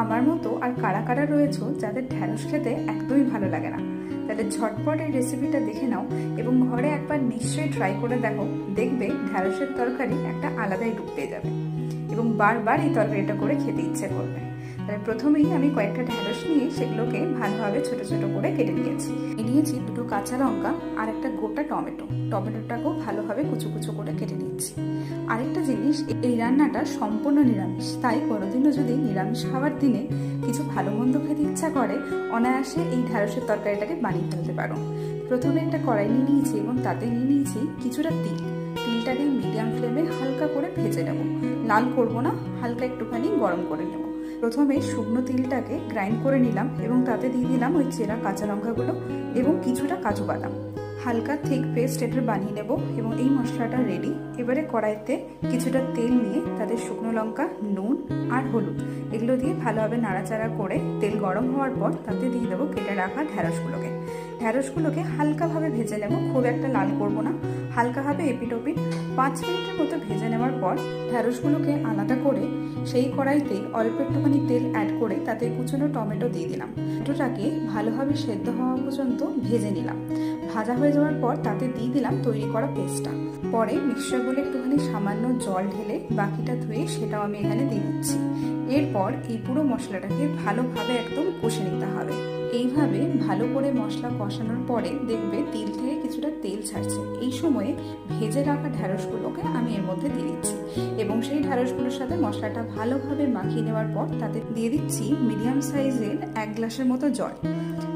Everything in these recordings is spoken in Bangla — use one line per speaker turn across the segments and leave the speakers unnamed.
আমার মতো আর কারা কারা রয়েছো যাদের ঢ্যাঁড়স খেতে একদমই ভালো লাগে না, তাদের ঝটপট এই রেসিপিটা দেখে নাও এবং ঘরে একবার নিশ্চয়ই ট্রাই করে দেখো। দেখবে ঢ্যাঁড়সের তরকারি একটা আলাদাই রূপ পেয়ে যাবে এবং বারবার এই তরকারিটা করে খেতে ইচ্ছে করবে। তাহলে প্রথমেই আমি কয়েকটা ঢ্যাঁড়স নিয়ে সেগুলোকে ভালোভাবে ছোট ছোট করে কেটে নিয়েছি। নিয়েছি দুটো কাঁচা লঙ্কা আর একটা গোটা টমেটোটাকেও ভালোভাবে কুচো কুচো করে কেটে নিচ্ছি। আরেকটা জিনিস, এই রান্নাটা সম্পূর্ণ নিরামিষ, তাই কোনোদিনও যদি নিরামিষ খাবার দিনে কিছু ভালো মন্দ খেতে ইচ্ছা করে অনায়াসে এই ঢ্যাঁড়সের তরকারিটাকে বানিয়ে ফেলতে পারো। প্রথমে একটা কড়াই নিয়ে নিয়েছি এবং তাতে নিয়ে নিয়েছি কিছুটা তিলটাকে মিডিয়াম ফ্লেমে হালকা করে ভেজে নেব। লাল করব না, হালকা একটুখানি গরম করে নেব। প্রথমে শুকনো তিলটাকে গ্রাইন্ড করে নিলাম এবং তাতে দিয়ে দিলাম ওই চেরা কাঁচা লঙ্কাগুলো এবং কিছুটা কাজু বাদাম। হালকা থিক পেস্ট এটা বানিয়ে নেব এবং এই মশলাটা রেডি। এবারে কড়াইতে কিছুটা তেল নিয়ে তাতে শুকনো লঙ্কা, নুন আর হলুদ এগুলো দিয়ে ভালোভাবে নাড়াচাড়া করে তেল গরম হওয়ার পর তাতে দিয়ে দেবো কেটে রাখা ঢ্যাঁড়সগুলোকে হালকাভাবে ভেজে নেব, খুব একটা লাল করব না, হালকাভাবে এপিট ওপিট 5 মিনিটের মতো ভেজে নেওয়ার পর ঢ্যাঁড়সগুলোকে আলাদা করে সেই কড়াইতেই অল্প একটুখানি তেল অ্যাড করে তাতে কুচনো টমেটো দিয়ে দিলাম। টমেটোটাকে ভালোভাবে সেদ্ধ হওয়া পর্যন্ত ভেজে নিলাম। ভাজা হয়ে যাওয়ার পর তাতে দিয়ে দিলাম তৈরি করা পেস্টটা। পরে মিক্সচারগুলো একটুখানি সামান্য জল ঢেলে বাকিটা ধুয়ে সেটাও আমি এখানে দিয়ে দিচ্ছি। এরপর এই পুরো মশলাটাকে ভালোভাবে একদম কষে নিতে হবে। এইভাবে ভালো করে মশলা কষানোর পরে দেখবে তিল থেকে কিছুটা তেল ছাড়ছে। এই সময়ে ভেজে রাখা ঢ্যাঁড়সগুলোকে আমি এর মধ্যে দিয়ে দিচ্ছি এবং সেই ঢ্যাঁড়সগুলোর সাথে মশলাটা ভালোভাবে মাখিয়ে নেওয়ার পর তাতে দিয়ে দিচ্ছি মিডিয়াম সাইজের 1 গ্লাসের মতো জল।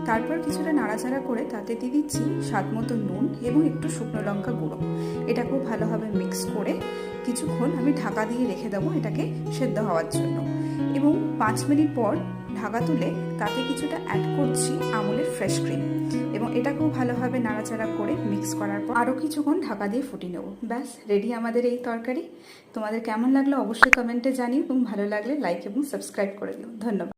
তারপর কিছুটা নাড়াচাড়া করে তাতে দিয়ে দিচ্ছি স্বাদ মতো নুন এবং একটু শুকনো লঙ্কা গুঁড়ো। এটা খুব ভালোভাবে মিক্স করে কিছুক্ষণ আমি ঢাকা দিয়ে রেখে দেবো এটাকে সেদ্ধ হওয়ার জন্য এবং 5 মিনিট পর ঢাকা তুলে তাতে কিছুটা অ্যাড করছি আমুলের ফ্রেশ ক্রিম এবং এটাকেও ভালোভাবে নাড়াচাড়া করে মিক্স করার পর আরও কিছুক্ষণ ঢাকা দিয়ে ফুটিয়ে নেব। ব্যাস রেডি আমাদের এই তরকারি। তোমাদের কেমন লাগলো অবশ্যই কমেন্টে জানিও এবং ভালো লাগলে লাইক এবং সাবস্ক্রাইব করে দিও। ধন্যবাদ।